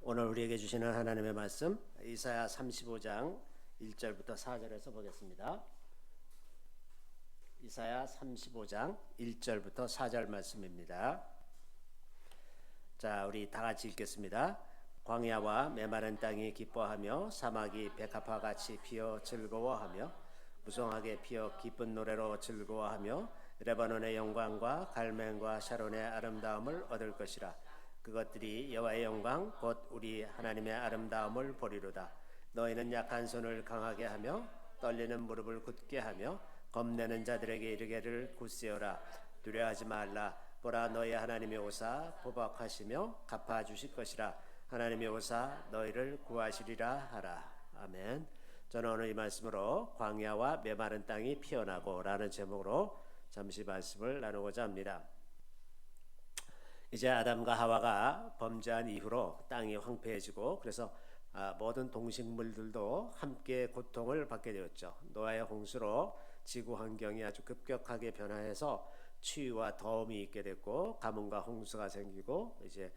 오늘 우리에게 주시는 하나님의 말씀 이사야 35장 1절부터 4절에서 보겠습니다. 이사야 35장 1절부터 4절 말씀입니다. 자, 우리 다 같이 읽겠습니다. 광야와 메마른 땅이 기뻐하며 사막이 백합화 같이 피어 즐거워하며 무성하게 피어 기쁜 노래로 즐거워하며 레바논의 영광과 갈멜과 샤론의 아름다움을 얻을 것이라. 그것들이 여호와의 영광 곧 우리 하나님의 아름다움을 보리로다. 너희는 약한 손을 강하게 하며 떨리는 무릎을 굳게 하며 겁내는 자들에게 이르기를 굳세어라. 두려워하지 말라. 보라, 너희 하나님이 오사 보복하시며 갚아주실 것이라. 하나님이 오사 너희를 구하시리라 하라. 아멘. 저는 오늘 이 말씀으로 광야와 메마른 땅이 피어나고 라는 제목으로 잠시 말씀을 나누고자 합니다. 이제 아담과 하와가 범죄한 이후로 땅이 황폐해지고 그래서 모든 동식물들도 함께 고통을 받게 되었죠. 노아의 홍수로 지구 환경이 아주 급격하게 변화해서 추위와 더움이 있게 됐고 가뭄과 홍수가 생기고 이제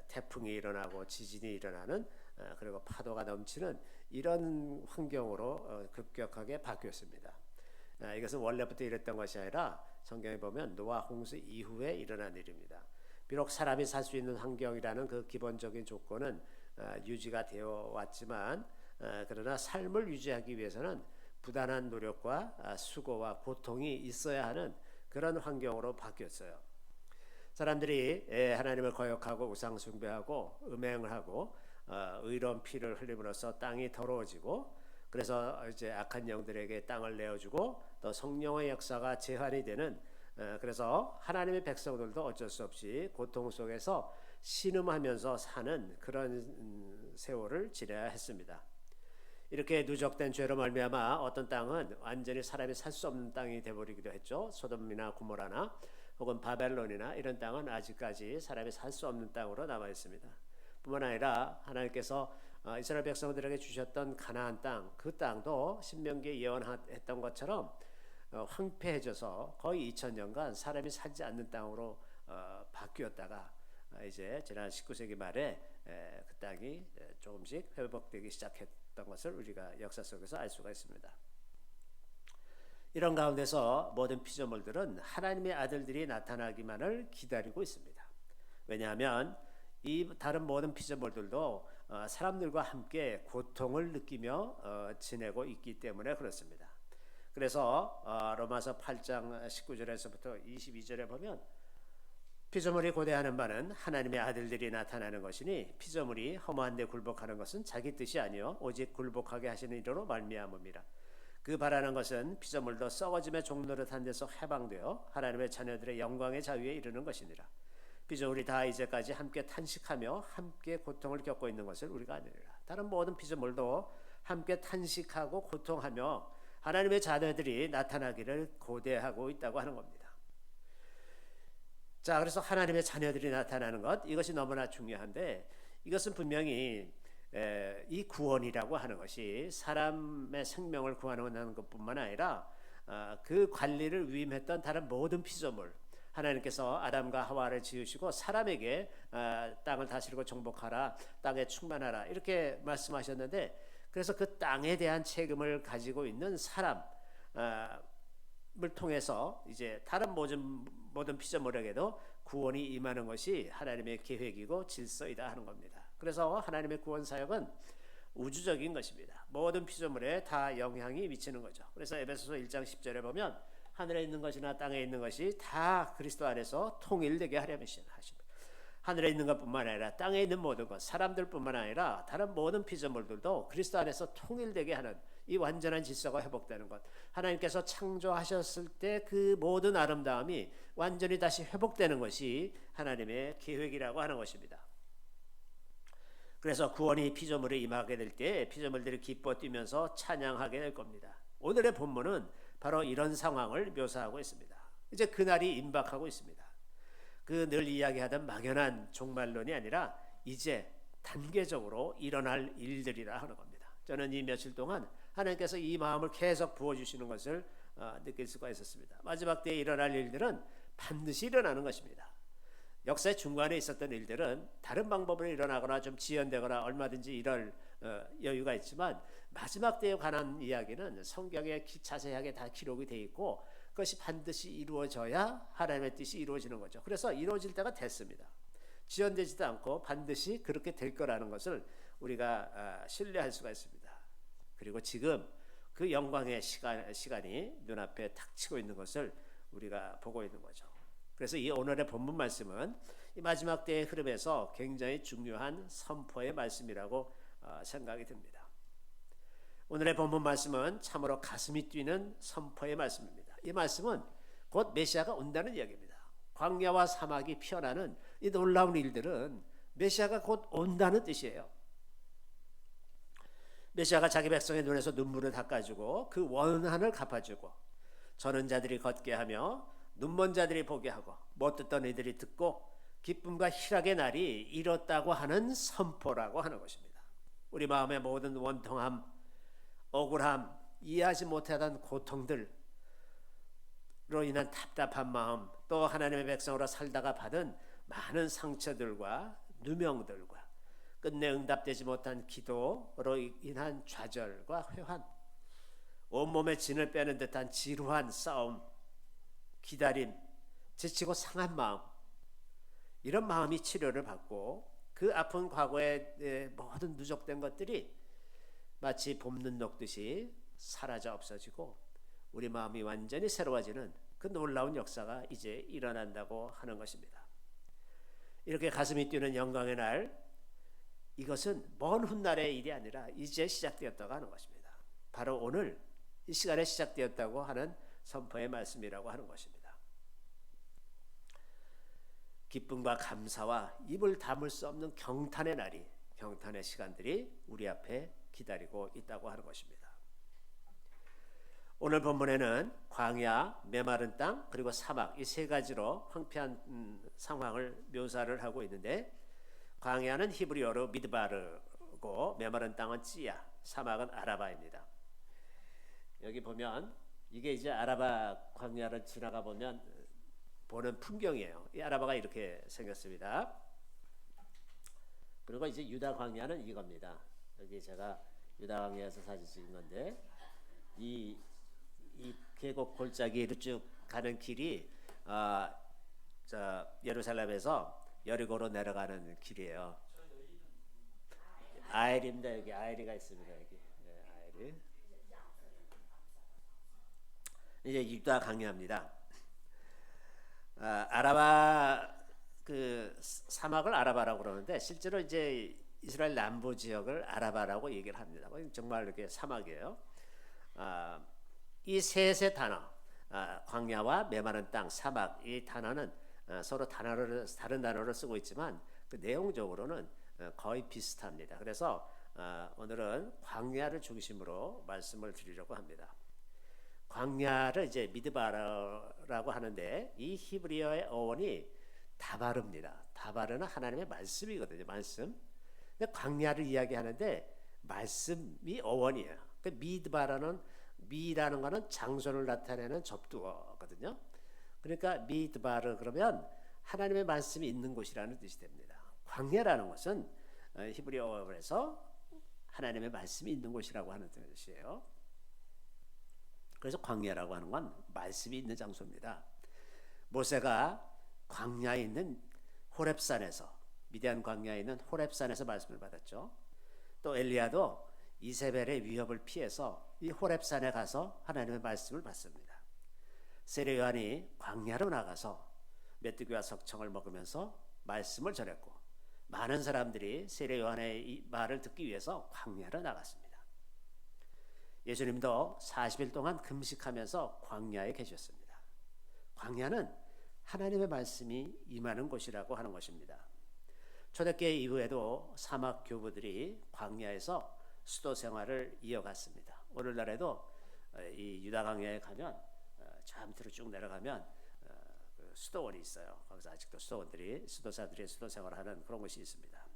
태풍이 일어나고 지진이 일어나는 그리고 파도가 넘치는 이런 환경으로 급격하게 바뀌었습니다. 이것은 원래부터 이랬던 것이 아니라 성경에 보면 노아 홍수 이후에 일어난 일입니다. 비록 사람이 살 수 있는 환경이라는 그 기본적인 조건은 유지가 되어 왔지만 그러나 삶을 유지하기 위해서는 부단한 노력과 수고와 고통이 있어야 하는 그런 환경으로 바뀌었어요. 사람들이 하나님을 거역하고 우상 숭배하고 음행을 하고 의로운 피를 흘림으로써 땅이 더러워지고 그래서 이제 악한 영들에게 땅을 내어주고 또 성령의 역사가 제한이 되는 그래서 하나님의 백성들도 어쩔 수 없이 고통 속에서 신음하면서 사는 그런 세월을 지내야 했습니다. 이렇게 누적된 죄로 말미암아 어떤 땅은 완전히 사람이 살 수 없는 땅이 되어버리기도 했죠. 소돔이나 고모라나 혹은 바벨론이나 이런 땅은 아직까지 사람이 살 수 없는 땅으로 남아 있습니다. 뿐만 아니라 하나님께서 이스라엘 백성들에게 주셨던 가나안 땅, 그 땅도 신명기에 예언했던 것처럼 황폐해져서 거의 2000년간 사람이 살지 않는 땅으로 바뀌었다가 이제 지난 19세기 말에 그 땅이 조금씩 회복되기 시작했던 것을 우리가 역사 속에서 알 수가 있습니다. 이런 가운데서 모든 피조물들은 하나님의 아들들이 나타나기만을 기다리고 있습니다. 왜냐하면 이 다른 모든 피조물들도 사람들과 함께 고통을 느끼며 지내고 있기 때문에 그렇습니다. 그래서 로마서 8장 19절에서부터 22절에 보면 피조물이 고대하는 바는 하나님의 아들들이 나타나는 것이니 피조물이 허무한 데 굴복하는 것은 자기 뜻이 아니요 오직 굴복하게 하시는 이로로 말미암음이라. 그 바라는 것은 피조물도 썩어짐의 종노릇한 데서 해방되어 하나님의 자녀들의 영광의 자유에 이르는 것이니라. 피조물이 다 이제까지 함께 탄식하며 함께 고통을 겪고 있는 것을 우리가 아니라. 다른 모든 피조물도 함께 탄식하고 고통하며 하나님의 자녀들이 나타나기를 고대하고 있다고 하는 겁니다. 자, 그래서 하나님의 자녀들이 나타나는 것, 이것이 너무나 중요한데 이것은 분명히 이 구원이라고 하는 것이 사람의 생명을 구하는 것뿐만 아니라 그 관리를 위임했던 다른 모든 피조물, 하나님께서 아담과 하와를 지으시고 사람에게 땅을 다스리고 정복하라, 땅에 충만하라 이렇게 말씀하셨는데 그래서 그 땅에 대한 책임을 가지고 있는 사람을 통해서 이제 다른 모든 피조물에게도 구원이 임하는 것이 하나님의 계획이고 질서이다 하는 겁니다. 그래서 하나님의 구원 사역은 우주적인 것입니다. 모든 피조물에 다 영향이 미치는 거죠. 그래서 에베소서 1장 10절에 보면 하늘에 있는 것이나 땅에 있는 것이 다 그리스도 안에서 통일되게 하려 하십니다. 하늘에 있는 것뿐만 아니라 땅에 있는 모든 것, 사람들뿐만 아니라 다른 모든 피조물들도 그리스도 안에서 통일되게 하는 이 완전한 질서가 회복되는 것, 하나님께서 창조하셨을 때 그 모든 아름다움이 완전히 다시 회복되는 것이 하나님의 계획이라고 하는 것입니다. 그래서 구원이 피조물에 임하게 될 때 피조물들이 기뻐 뛰면서 찬양하게 될 겁니다. 오늘의 본문은 바로 이런 상황을 묘사하고 있습니다. 이제 그날이 임박하고 있습니다. 그 늘 이야기하던 막연한 종말론이 아니라 이제 단계적으로 일어날 일들이라 하는 겁니다. 저는 이 며칠 동안 하나님께서 이 마음을 계속 부어주시는 것을 느낄 수가 있었습니다. 마지막 때에 일어날 일들은 반드시 일어나는 것입니다. 역사의 중간에 있었던 일들은 다른 방법으로 일어나거나 좀 지연되거나 얼마든지 이럴 여유가 있지만 마지막 때에 관한 이야기는 성경에 자세하게 다 기록이 돼 있고 그것이 반드시 이루어져야 하나님의 뜻이 이루어지는 거죠. 그래서 이루어질 때가 됐습니다. 지연되지도 않고 반드시 그렇게 될 거라는 것을 우리가 신뢰할 수가 있습니다. 그리고 지금 그 영광의 시간이 눈앞에 닥치고 있는 것을 우리가 보고 있는 거죠. 그래서 이 오늘의 본문 말씀은 이 마지막 때의 흐름에서 굉장히 중요한 선포의 말씀이라고 생각이 듭니다. 오늘의 본문 말씀은 참으로 가슴이 뛰는 선포의 말씀입니다. 이 말씀은 곧 메시아가 온다는 이야기입니다. 광야와 사막이 피어나는 이 놀라운 일들은 메시아가 곧 온다는 뜻이에요. 메시아가 자기 백성의 눈에서 눈물을 닦아주고 그 원한을 갚아주고 저는 자들이 걷게 하며 눈먼 자들이 보게 하고 못 듣던 이들이 듣고 기쁨과 희락의 날이 이뤘다고 하는 선포라고 하는 것입니다. 우리 마음의 모든 원통함, 억울함, 이해하지 못하던 고통들로 인한 답답한 마음, 또 하나님의 백성으로 살다가 받은 많은 상처들과 누명들과 끝내 응답되지 못한 기도로 인한 좌절과 회한, 온몸에 진을 빼는 듯한 지루한 싸움, 기다림, 지치고 상한 마음, 이런 마음이 치료를 받고 그 아픈 과거의 모든 누적된 것들이 마치 봄눈 녹듯이 사라져 없어지고 우리 마음이 완전히 새로워지는 그 놀라운 역사가 이제 일어난다고 하는 것입니다. 이렇게 가슴이 뛰는 영광의 날, 이것은 먼 훗날의 일이 아니라 이제 시작되었다고 하는 것입니다. 바로 오늘 이 시간에 시작되었다고 하는 선포의 말씀이라고 하는 것입니다. 기쁨과 감사와 입을 다물 수 없는 경탄의 날이, 경탄의 시간들이 우리 앞에 기다리고 있다고 하는 것입니다. 오늘 본문에는 광야, 메마른 땅, 그리고 사막, 이 세 가지로 황폐한 상황을 묘사를 하고 있는데, 광야는 히브리어로 미드바르고 메마른 땅은 찌야, 사막은 아라바입니다. 여기 보면 이게 이제 아라바 광야를 지나가 보면 보는 풍경이에요. 이 아라바가 이렇게 생겼습니다. 그리고 이제 유다 광야는 이겁니다. 여기 제가 유다 광야에서 사진 찍은 건데, 이 계곡 골짜기로 쭉 가는 길이 예루살렘에서 여리고로 내려가는 길이에요. 아엘입니다. 여기 아엘이가 있습니다. 여기 아엘이. 이제 유다 광야입니다. 아라바 그 사막을 아라바라고 그러는데 실제로 이제 이스라엘 남부 지역을 아라바라고 얘기를 합니다. 정말 이렇게 사막이에요. 이 셋의 단어, 광야와 메마른 땅, 사막, 이 단어는 서로 다른 단어를 쓰고 있지만 그 내용적으로는 거의 비슷합니다. 그래서 오늘은 광야를 중심으로 말씀을 드리려고 합니다. 광야를 이제 미드바라라고 하는데 이 히브리어의 어원이 다바르입니다. 다바르는 하나님의 말씀이거든요. 말씀. 근데 광야를 이야기하는데 말씀이 어원이에요. 그 미드바라는 미라는 거는 장소를 나타내는 접두어거든요. 그러니까 미드바르 그러면 하나님의 말씀이 있는 곳이라는 뜻이 됩니다. 광야라는 것은 히브리어에서 하나님의 말씀이 있는 곳이라고 하는 뜻이에요. 그래서 광야라고 하는 건 말씀이 있는 장소입니다. 모세가 광야에 있는 호렙산에서, 미디안 광야에 있는 호렙산에서 말씀을 받았죠. 또 엘리야도 이세벨의 위협을 피해서 이 호렙산에 가서 하나님의 말씀을 받습니다. 세례 요한이 광야로 나가서 메뚜기와 석청을 먹으면서 말씀을 전했고 많은 사람들이 세례 요한의 이 말을 듣기 위해서 광야로 나갔습니다. 예수님도 40일 동안 금식하면서 광야에 계셨습니다. 광야는 하나님의 말씀이 임하는 곳이라고 하는 것입니다. 초대교회 이후에도 사막 교부들이 광야에서 수도 생활을 이어갔습니다. 오늘날에도 이 유다 광야에 가면 저 밑으로 쭉 내려가면 그 수도원이 있어요. 거기서 아직도 수도사들이 수도 생활하는 그런 곳이 있습니다.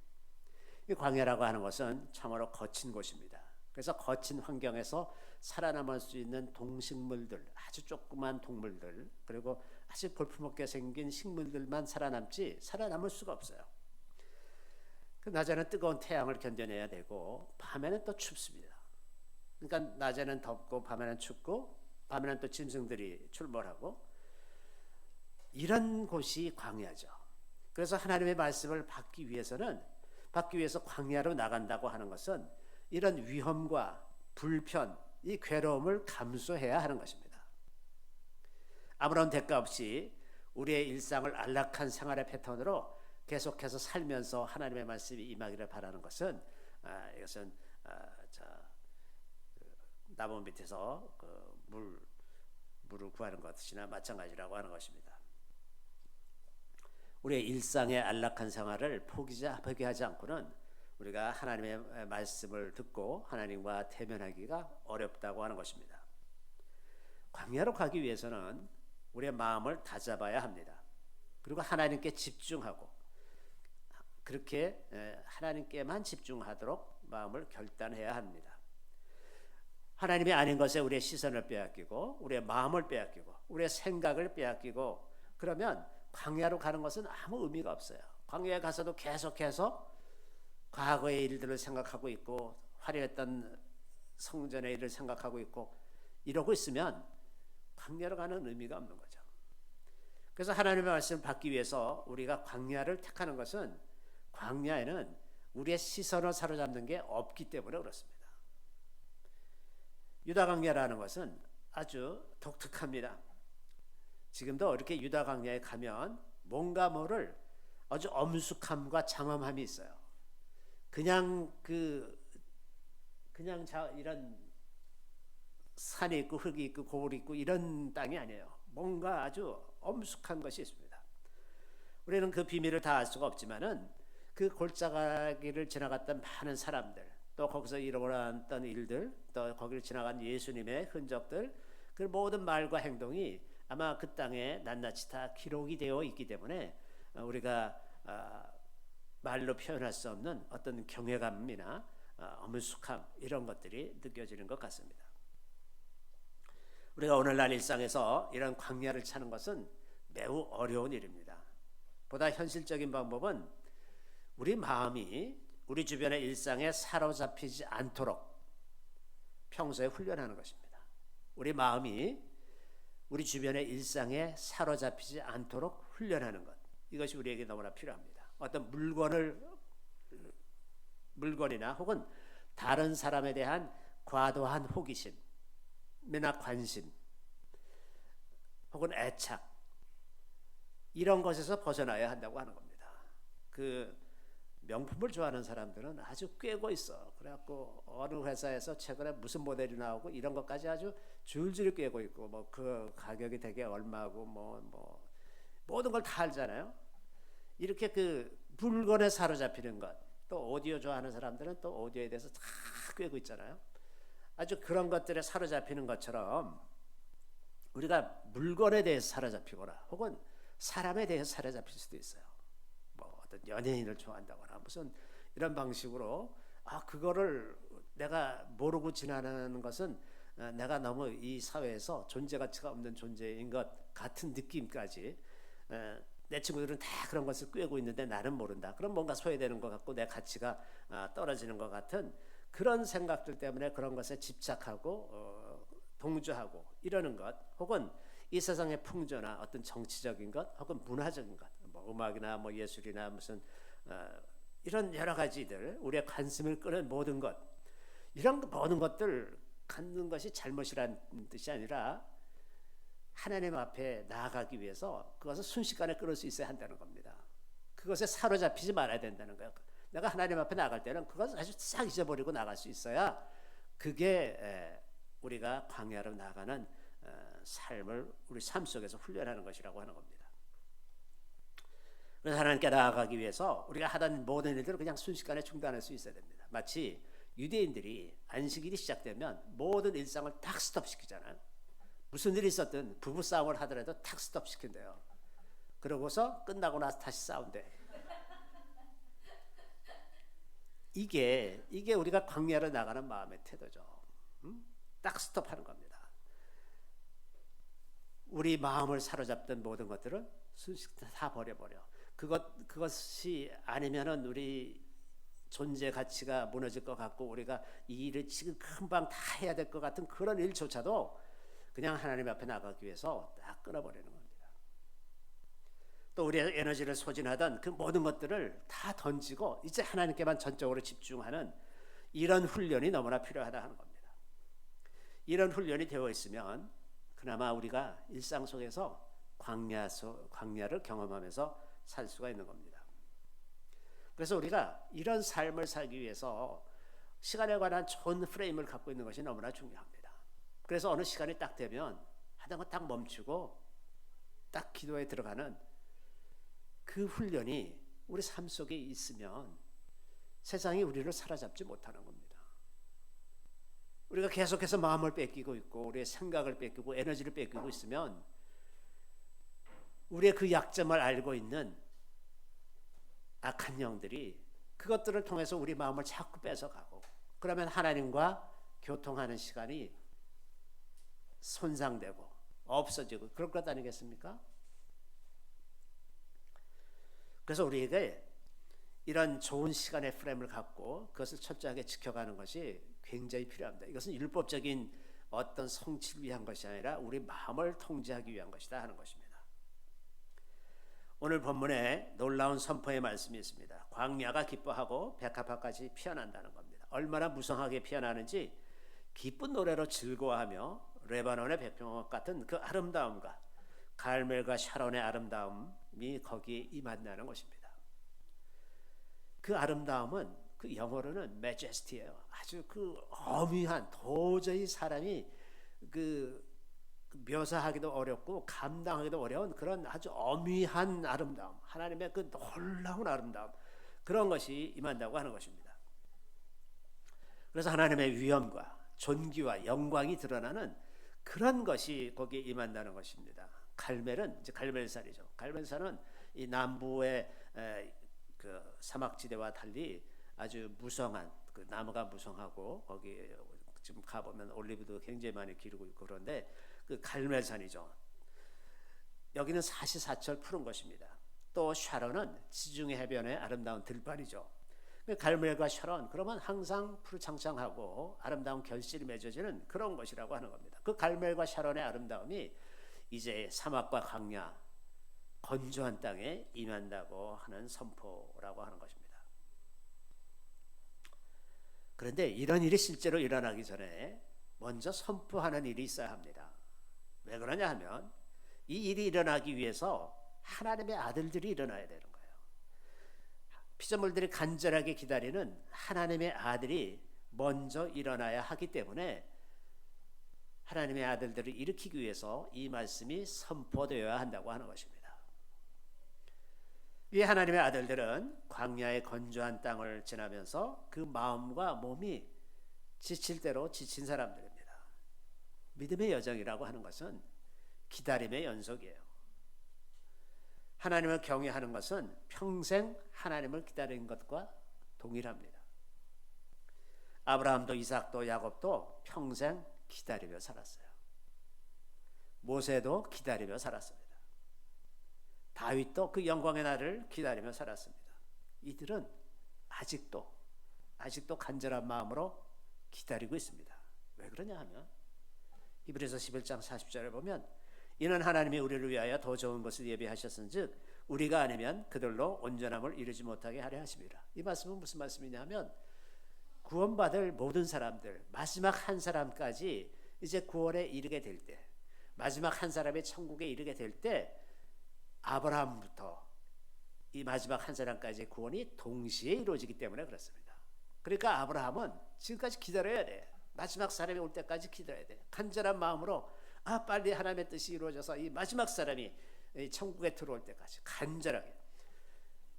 이 광야라고 하는 것은 참으로 거친 곳입니다. 그래서 거친 환경에서 살아남을 수 있는 동식물들, 아주 조그만 동물들, 그리고 아주 볼품없게 생긴 식물들만 살아남지 살아남을 수가 없어요. 그 낮에는 뜨거운 태양을 견뎌내야 되고 밤에는 또 춥습니다. 그러니까 낮에는 덥고 밤에는 춥고 밤에는 또 짐승들이 출몰하고 이런 곳이 광야죠. 그래서 하나님의 말씀을 받기 위해서 광야로 나간다고 하는 것은 이런 위험과 불편, 이 괴로움을 감수해야 하는 것입니다. 아무런 대가 없이 우리의 일상을 안락한 생활의 패턴으로 계속해서 살면서 하나님의 말씀이 임하기를 바라는 것은 이것은 나무 밑에서 물을 구하는 것이나 마찬가지라고 하는 것입니다. 우리의 일상의 안락한 생활을 포기하지 않고는 우리가 하나님의 말씀을 듣고 하나님과 대면하기가 어렵다고 하는 것입니다. 광야로 가기 위해서는 우리의 마음을 다잡아야 합니다. 그리고 하나님께 집중하고 그렇게 하나님께만 집중하도록 마음을 결단해야 합니다. 하나님이 아닌 것에 우리의 시선을 빼앗기고 우리의 마음을 빼앗기고 우리의 생각을 빼앗기고 그러면 광야로 가는 것은 아무 의미가 없어요. 광야에 가서도 계속해서 과거의 일들을 생각하고 있고 화려했던 성전의 일을 생각하고 있고 이러고 있으면 광야로 가는 의미가 없는 거죠. 그래서 하나님의 말씀을 받기 위해서 우리가 광야를 택하는 것은 광야에는 우리의 시선을 사로잡는 게 없기 때문에 그렇습니다. 유다 광야라는 것은 아주 독특합니다. 지금도 이렇게 유다 광야에 가면 뭔가 모를 아주 엄숙함과 장엄함이 있어요. 그냥 이런 산이 있고 흙이 있고 고울이 있고 이런 땅이 아니에요. 뭔가 아주 엄숙한 것이 있습니다. 우리는 그 비밀을 다 알 수가 없지만은 그 골짜기를 지나갔던 많은 사람들, 또 거기서 일어났던 일들, 또 거기를 지나간 예수님의 흔적들, 그 모든 말과 행동이 아마 그 땅에 낱낱이 다 기록이 되어 있기 때문에 우리가 말로 표현할 수 없는 어떤 경외감이나 엄숙함 이런 것들이 느껴지는 것 같습니다. 우리가 오늘날 일상에서 이런 광야를 찾는 것은 매우 어려운 일입니다. 보다 현실적인 방법은 우리 마음이 우리 주변의 일상에 사로잡히지 않도록 평소에 훈련하는 것입니다. 우리 마음이 우리 주변의 일상에 사로잡히지 않도록 훈련하는 것, 이것이 우리에게 너무나 필요합니다. 어떤 물건이나 혹은 다른 사람에 대한 과도한 호기심이나 관심 혹은 애착 이런 것에서 벗어나야 한다고 하는 겁니다. 그 명품을 좋아하는 사람들은 아주 꿰고 있어. 그래갖고 어느 회사에서 최근에 무슨 모델이 나오고 이런 것까지 아주 줄줄이 꿰고 있고 뭐 그 가격이 되게 얼마고 뭐 모든 걸 다 알잖아요. 이렇게 그 물건에 사로잡히는 것, 또 오디오 좋아하는 사람들은 또 오디오에 대해서 다 꿰고 있잖아요. 아주 그런 것들에 사로잡히는 것처럼 우리가 물건에 대해서 사로잡히거나 혹은 사람에 대해서 사로잡힐 수도 있어요. 뭐 어떤 연예인을 좋아한다거나 무슨 이런 방식으로 그거를 내가 모르고 지나가는 것은 내가 너무 이 사회에서 존재 가치가 없는 존재인 것 같은 느낌까지 내 친구들은 다 그런 것을 꿰고 있는데 나는 모른다. 그럼 뭔가 소외되는 것 같고 내 가치가 떨어지는 것 같은 그런 생각들 때문에 그런 것에 집착하고 동조하고 이러는 것, 혹은 이 세상의 풍조나 어떤 정치적인 것 혹은 문화적인 것, 뭐 음악이나 뭐 예술이나 무슨 이런 여러 가지들 우리의 관심을 끄는 모든 것, 이런 모든 것들 갖는 것이 잘못이란 뜻이 아니라 하나님 앞에 나아가기 위해서 그것을 순식간에 끊을 수 있어야 한다는 겁니다. 그것에 사로잡히지 말아야 된다는 거예요. 내가 하나님 앞에 나갈 때는 그것을 아주 싹 잊어버리고 나갈 수 있어야 그게 우리가 광야로 나가는 삶을 우리 삶 속에서 훈련하는 것이라고 하는 겁니다. 그래서 하나님께 나아가기 위해서 우리가 하던 모든 일들을 그냥 순식간에 중단할 수 있어야 됩니다. 마치 유대인들이 안식일이 시작되면 모든 일상을 탁 스톱시키잖아요. 무슨 일이 있었든 부부싸움을 하더라도 탁 스톱시킨대요. 그러고서 끝나고 나서 다시 싸운대. 이게 우리가 광야로 나가는 마음의 태도죠. 딱 스톱하는 겁니다. 우리 마음을 사로잡던 모든 것들을 순식간에 다 버려버려. 그것이 아니면은 우리 존재 가치가 무너질 것 같고 우리가 이 일을 지금 금방 다 해야 될 것 같은 그런 일조차도 그냥 하나님 앞에 나가기 위해서 다 끊어버리는 겁니다. 또 우리의 에너지를 소진하던 그 모든 것들을 다 던지고 이제 하나님께만 전적으로 집중하는 이런 훈련이 너무나 필요하다 하는 겁니다. 이런 훈련이 되어 있으면 그나마 우리가 일상 속에서 광야를 경험하면서 살 수가 있는 겁니다. 그래서 우리가 이런 삶을 살기 위해서 시간에 관한 좋은 프레임을 갖고 있는 것이 너무나 중요합니다. 그래서 어느 시간이 딱 되면 하던 거 딱 멈추고 딱 기도에 들어가는 그 훈련이 우리 삶 속에 있으면 세상이 우리를 사로잡지 못하는 겁니다. 우리가 계속해서 마음을 뺏기고 있고 우리의 생각을 뺏기고 에너지를 뺏기고 있으면 우리의 그 약점을 알고 있는 악한 영들이 그것들을 통해서 우리 마음을 자꾸 뺏어가고 그러면 하나님과 교통하는 시간이 손상되고 없어지고 그럴 것 아니겠습니까? 그래서 우리에게 이런 좋은 시간의 프레임을 갖고 그것을 철저하게 지켜가는 것이 굉장히 필요합니다. 이것은 율법적인 어떤 성취를 위한 것이 아니라 우리 마음을 통제하기 위한 것이다 하는 것입니다. 오늘 본문에 놀라운 선포의 말씀이 있습니다. 광야가 기뻐하고 백합화까지 피어난다는 겁니다. 얼마나 무성하게 피어나는지 기쁜 노래로 즐거워하며 레바논의 백향목 같은 그 아름다움과 갈멜과 샤론의 아름다움이 거기에 임한다는 것입니다. 그 아름다움은 그 영어로는 majesty예요. 아주 그 어미한 도저히 사람이 그 묘사하기도 어렵고 감당하기도 어려운 그런 아주 어미한 아름다움, 하나님의 그 놀라운 아름다움 그런 것이 임한다고 하는 것입니다. 그래서 하나님의 위엄과 존귀와 영광이 드러나는 그런 것이 거기에 임한다는 것입니다. 갈멜은 이제 갈멜산이죠. 갈멜산은 이 남부의 그 사막지대와 달리 아주 무성한 그 나무가 무성하고 거기 지금 가보면 올리브도 굉장히 많이 기르고 있고 그런데 그 갈멜산이죠. 여기는 사시사철 푸른 것입니다. 또 샤론은 지중해 해변의 아름다운 들판이죠. 갈멜과 샤론 그러면 항상 푸르창창하고 아름다운 결실이 맺어지는 그런 것이라고 하는 겁니다. 그 갈멜과 샤론의 아름다움이 이제 사막과 광야 건조한 땅에 임한다고 하는 선포라고 하는 것입니다. 그런데 이런 일이 실제로 일어나기 전에 먼저 선포하는 일이 있어야 합니다. 왜 그러냐 하면 이 일이 일어나기 위해서 하나님의 아들들이 일어나야 되는 거예요. 피조물들이 간절하게 기다리는 하나님의 아들이 먼저 일어나야 하기 때문에 하나님의 아들들을 일으키기 위해서 이 말씀이 선포되어야 한다고 하는 것입니다. 이 하나님의 아들들은 광야의 건조한 땅을 지나면서 그 마음과 몸이 지칠 대로 지친 사람들입니다. 믿음의 여정이라고 하는 것은 기다림의 연속이에요. 하나님을 경외하는 것은 평생 하나님을 기다리는 것과 동일합니다. 아브라함도 이삭도 야곱도 평생 기다리며 살았어요. 모세도 기다리며 살았습니다. 다윗도 그 영광의 날을 기다리며 살았습니다. 이들은 아직도 간절한 마음으로 기다리고 있습니다. 왜 그러냐 하면 히브리서 11장 40절에 보면 이는 하나님이 우리를 위하여 더 좋은 것을 예비하셨은즉 우리가 아니면 그들로 온전함을 이루지 못하게 하려 하심이라. 이 말씀은 무슨 말씀이냐면 구원받을 모든 사람들 마지막 한 사람까지 이제 구원에 이르게 될 때 마지막 한 사람이 천국에 이르게 될 때 아브라함부터 이 마지막 한 사람까지의 구원이 동시에 이루어지기 때문에 그렇습니다. 그러니까 아브라함은 지금까지 기다려야 돼. 마지막 사람이 올 때까지 기다려야 돼. 간절한 마음으로 빨리 하나님의 뜻이 이루어져서 이 마지막 사람이 천국에 들어올 때까지 간절하게.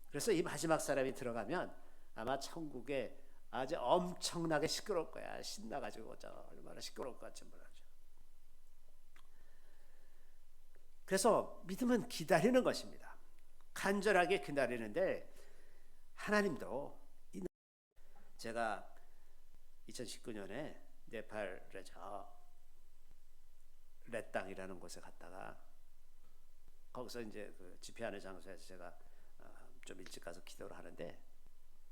그래서 이 마지막 사람이 들어가면 아마 천국에 아주 엄청나게 시끄러울 거야. 신나가지고 얼마나 시끄러울 것 같지 몰라죠. 그래서 믿음은 기다리는 것입니다. 간절하게 기다리는데 하나님도 제가 2019년에 네팔에 렛당이라는 곳에 갔다가 거기서 이제 그 집회하는 장소에서 제가 좀 일찍 가서 기도를 하는데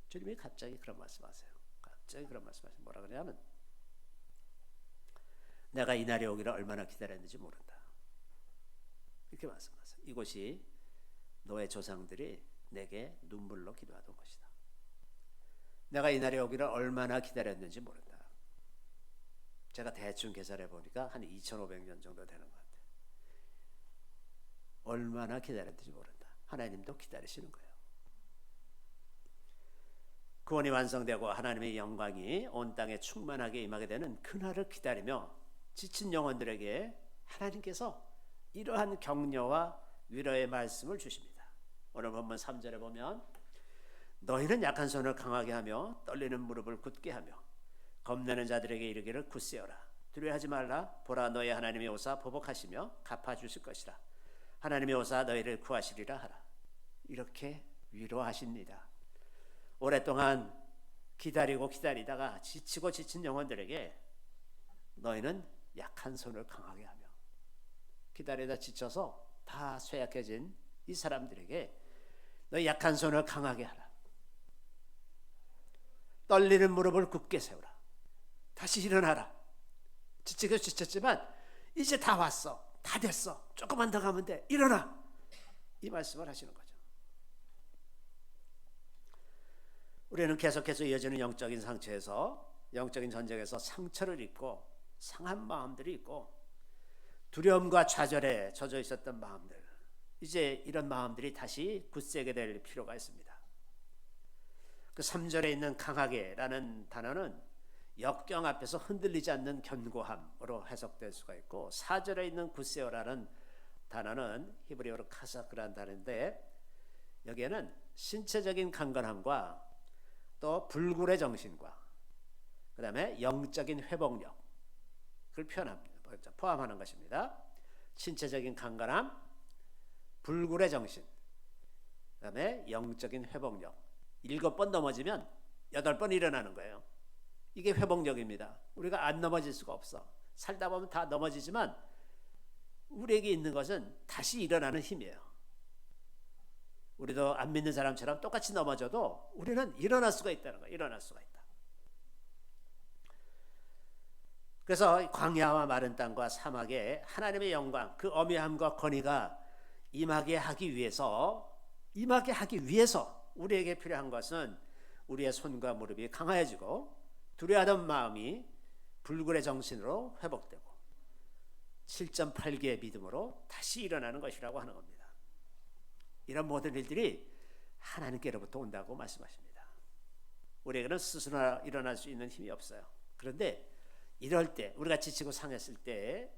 주님이 갑자기 그런 말씀하세요. 갑자기 그런 말씀하세요. 뭐라 그러냐면 내가 이 날이 오기를 얼마나 기다렸는지 모른다. 이렇게 말씀하세요. 이곳이 너의 조상들이 내게 눈물로 기도하던 것이다. 내가 이 날이 오기를 얼마나 기다렸는지 모른다. 제가 대충 계산해 보니까 한 2500년 정도 되는 것 같아요. 얼마나 기다렸는지 모른다. 하나님도 기다리시는 거예요. 구원이 완성되고 하나님의 영광이 온 땅에 충만하게 임하게 되는 그날을 기다리며 지친 영혼들에게 하나님께서 이러한 격려와 위로의 말씀을 주십니다. 오늘 본문 3절에 보면 너희는 약한 손을 강하게 하며 떨리는 무릎을 굳게 하며 겁내는 자들에게 이르기를 굳세어라. 두려워하지 말라. 보라 너희 하나님이 오사 보복하시며 갚아주실 것이라. 하나님이 오사 너희를 구하시리라 하라. 이렇게 위로하십니다. 오랫동안 기다리고 기다리다가 지치고 지친 영혼들에게 너희는 약한 손을 강하게 하며 기다리다 지쳐서 다 쇠약해진 이 사람들에게 너희 약한 손을 강하게 하라. 떨리는 무릎을 굳게 세우라. 다시 일어나라. 지치고 지쳤지만 이제 다 왔어. 다 됐어. 조금만 더 가면 돼. 일어나. 이 말씀을 하시는 거죠. 우리는 계속해서 이어지는 영적인 상처에서 영적인 전쟁에서 상처를 입고 상한 마음들이 있고 두려움과 좌절에 젖어 있었던 마음들, 이제 이런 마음들이 다시 굳세게 될 필요가 있습니다. 그 3절에 있는 강하게라는 단어는 역경 앞에서 흔들리지 않는 견고함으로 해석될 수가 있고 4절에 있는 굳세어라는 단어는 히브리어로 카사크라는 단어인데 여기에는 신체적인 강건함과 또 불굴의 정신과 그 다음에 영적인 회복력을 포함하는 것입니다. 신체적인 강건함, 불굴의 정신, 그 다음에 영적인 회복력. 7번 넘어지면 8번 일어나는 거예요. 이게 회복력입니다. 우리가 안 넘어질 수가 없어. 살다 보면 다 넘어지지만 우리에게 있는 것은 다시 일어나는 힘이에요. 우리도 안 믿는 사람처럼 똑같이 넘어져도 우리는 일어날 수가 있다는 거예요. 일어날 수가 있다. 그래서 광야와 마른 땅과 사막에 하나님의 영광, 그 어미함과 권위가 임하게 하기 위해서 우리에게 필요한 것은 우리의 손과 무릎이 강화해지고 두려워하던 마음이 불굴의 정신으로 회복되고 7.8개의 믿음으로 다시 일어나는 것이라고 하는 겁니다. 이런 모든 일들이 하나님께로부터 온다고 말씀하십니다. 우리에게는 스스로 일어날 수 있는 힘이 없어요. 그런데 이럴 때 우리가 지치고 상했을 때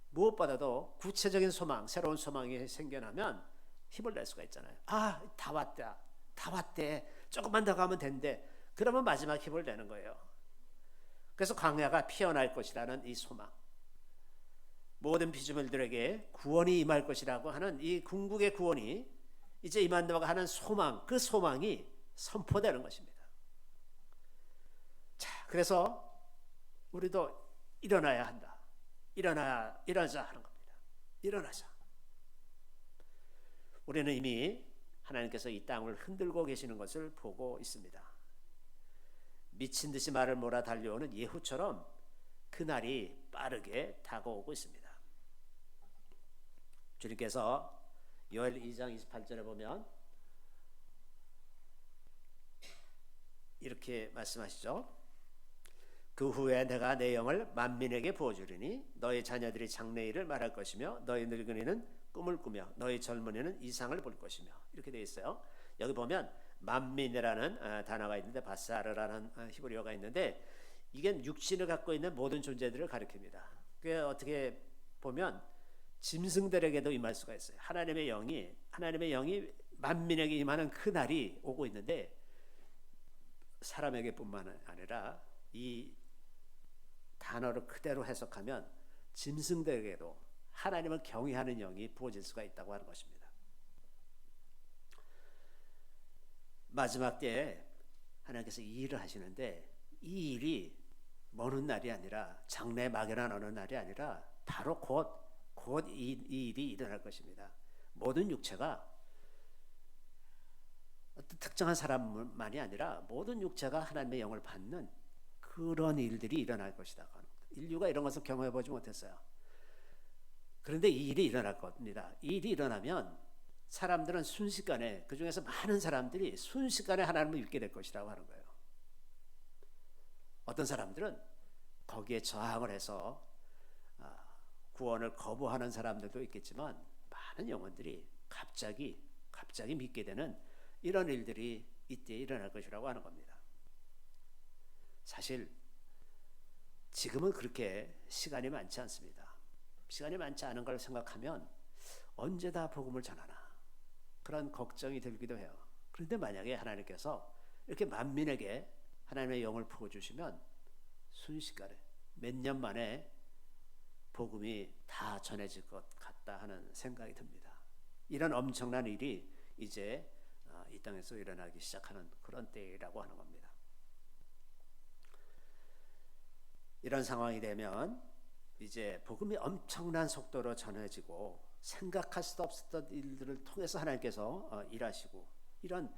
무엇보다도 구체적인 소망, 새로운 소망이 생겨나면 힘을 낼 수가 있잖아요. 다 왔다. 다 왔대. 조금만 더 가면 된대. 그러면 마지막 힘을 내는 거예요. 그래서 광야가 피어날 것이라는 이 소망, 모든 피조물들에게 구원이 임할 것이라고 하는 이 궁극의 구원이 이제 임한다고 하는 소망, 그 소망이 선포되는 것입니다. 자, 그래서 우리도 일어나야 한다. 일어나자 하는 겁니다. 일어나자. 우리는 이미 하나님께서 이 땅을 흔들고 계시는 것을 보고 있습니다. 미친 듯이 말을 몰아 달려오는 예후처럼 그날이 빠르게 다가오고 있습니다. 주님께서 요엘 2장 28절에 보면 이렇게 말씀하시죠. 그 후에 내가 내 영을 만민에게 부어주리니 너희 자녀들이 장래일을 말할 것이며 너희 늙은이는 꿈을 꾸며 너희 젊은이는 이상을 볼 것이며 이렇게 되어 있어요. 여기 보면 만민이라는 단어가 있는데 바사르라는 히브리어가 있는데 이게 육신을 갖고 있는 모든 존재들을 가리킵니다. 그게 어떻게 보면 짐승들에게도 임할 수가 있어요. 하나님의 영이 만민에게 임하는 그 날이 오고 있는데 사람에게뿐만 아니라 이 단어를 그대로 해석하면 짐승들에게도 하나님을 경외하는 영이 부어질 수가 있다고 하는 것입니다. 마지막 때에 하나님께서 이 일을 하시는데 이 일이 먼 날이 아니라 장래 막연한 어느 날이 아니라 바로 곧 곧 이 일이 일어날 것입니다. 모든 육체가 어떤 특정한 사람만이 아니라 모든 육체가 하나님의 영을 받는 그런 일들이 일어날 것이다. 인류가 이런 것을 경험해 보지 못했어요. 그런데 이 일이 일어날 겁니다. 이 일이 일어나면 사람들은 순식간에, 그 중에서 많은 사람들이 순식간에 하나님을 믿게 될 것이라고 하는 거예요. 어떤 사람들은 거기에 저항을 해서 구원을 거부하는 사람들도 있겠지만, 많은 영혼들이 갑자기 믿게 되는 이런 일들이 이때 일어날 것이라고 하는 겁니다. 사실 지금은 그렇게 시간이 많지 않습니다. 시간이 많지 않은 걸 생각하면 언제 다 복음을 전하나 그런 걱정이 들기도 해요. 그런데 만약에 하나님께서 이렇게 만민에게 하나님의 영을 부어주시면 순식간에 몇 년 만에 복음이 다 전해질 것 같다 하는 생각이 듭니다. 이런 엄청난 일이 이제 이 땅에서 일어나기 시작하는 그런 때라고 하는 겁니다. 이런 상황이 되면 이제 복음이 엄청난 속도로 전해지고 생각할 수도 없었던 일들을 통해서 하나님께서 일하시고, 이런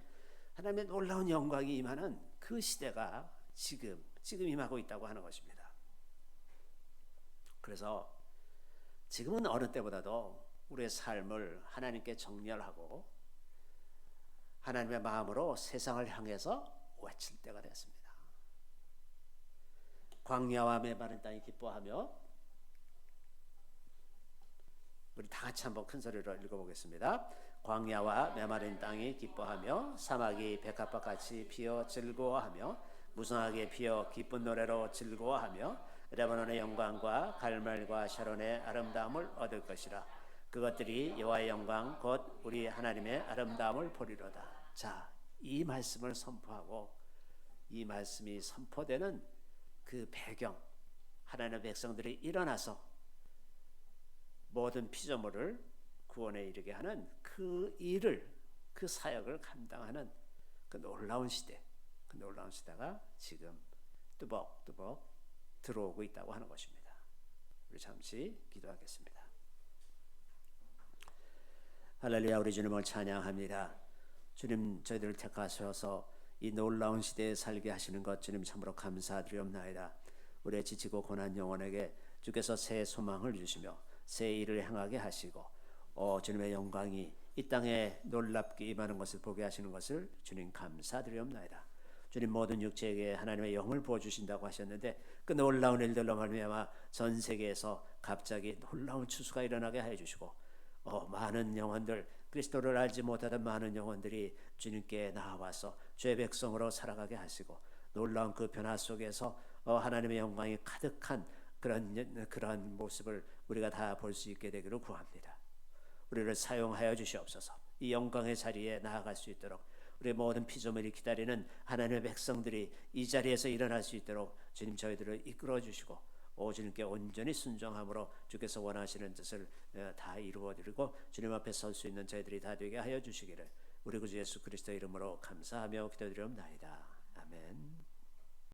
하나님의 놀라운 영광이 임하는 그 시대가 지금 임하고 있다고 하는 것입니다. 그래서 지금은 어느 때보다도 우리의 삶을 하나님께 정렬하고 하나님의 마음으로 세상을 향해서 외칠 때가 됐습니다. 광야와 메마른 땅이 기뻐하며, 우리 다 같이 한번 큰 소리로 읽어보겠습니다. 광야와 메마른 땅이 기뻐하며 사막이 백합밭같이 피어 즐거워하며 무성하게 피어 기쁜 노래로 즐거워하며 레바논의 영광과 갈멜과 샤론의 아름다움을 얻을 것이라. 그것들이 여호와의 영광 곧 우리 하나님의 아름다움을 보리로다. 자, 이 말씀을 선포하고 이 말씀이 선포되는 그 배경, 하나님의 백성들이 일어나서 모든 피조물을 구원에 이르게 하는 그 일을, 그 사역을 감당하는 그 놀라운 시대, 그 놀라운 시대가 지금 뚜벅뚜벅 들어오고 있다고 하는 것입니다. 우리 잠시 기도하겠습니다. 할렐루야. 우리 주님을 찬양합니다. 주님, 저희들을 택하셔서 이 놀라운 시대에 살게 하시는 것 주님 참으로 감사드리옵나이다. 우리의 지치고 고난 영혼에게 주께서 새 소망을 주시며 새 일을 행하게 하시고 주님의 영광이 이 땅에 놀랍게 임하는 것을 보게 하시는 것을 주님 감사드리옵나이다. 주님, 모든 육체에게 하나님의 영을 부어주신다고 하셨는데 그 놀라운 일들로 말미암아 전 세계에서 갑자기 놀라운 추수가 일어나게 하여 주시고 많은 영혼들, 그리스도를 알지 못하던 많은 영혼들이 주님께 나와서 죄의 백성으로 살아가게 하시고 놀라운 그 변화 속에서 하나님의 영광이 가득한 그런 모습을 우리가 다 볼 수 있게 되기를 구합니다. 우리를 사용하여 주시옵소서. 이 영광의 자리에 나아갈 수 있도록 우리 모든 피조물이 기다리는 하나님의 백성들이 이 자리에서 일어날 수 있도록 주님 저희들을 이끌어 주시고 주님께 온전히 순종함으로 주께서 원하시는 뜻을 다 이루어드리고 주님 앞에 설 수 있는 저희들이 다 되게 하여 주시기를 우리 구주 예수 그리스도 이름으로 감사하며 기도드리옵나이다. 아멘.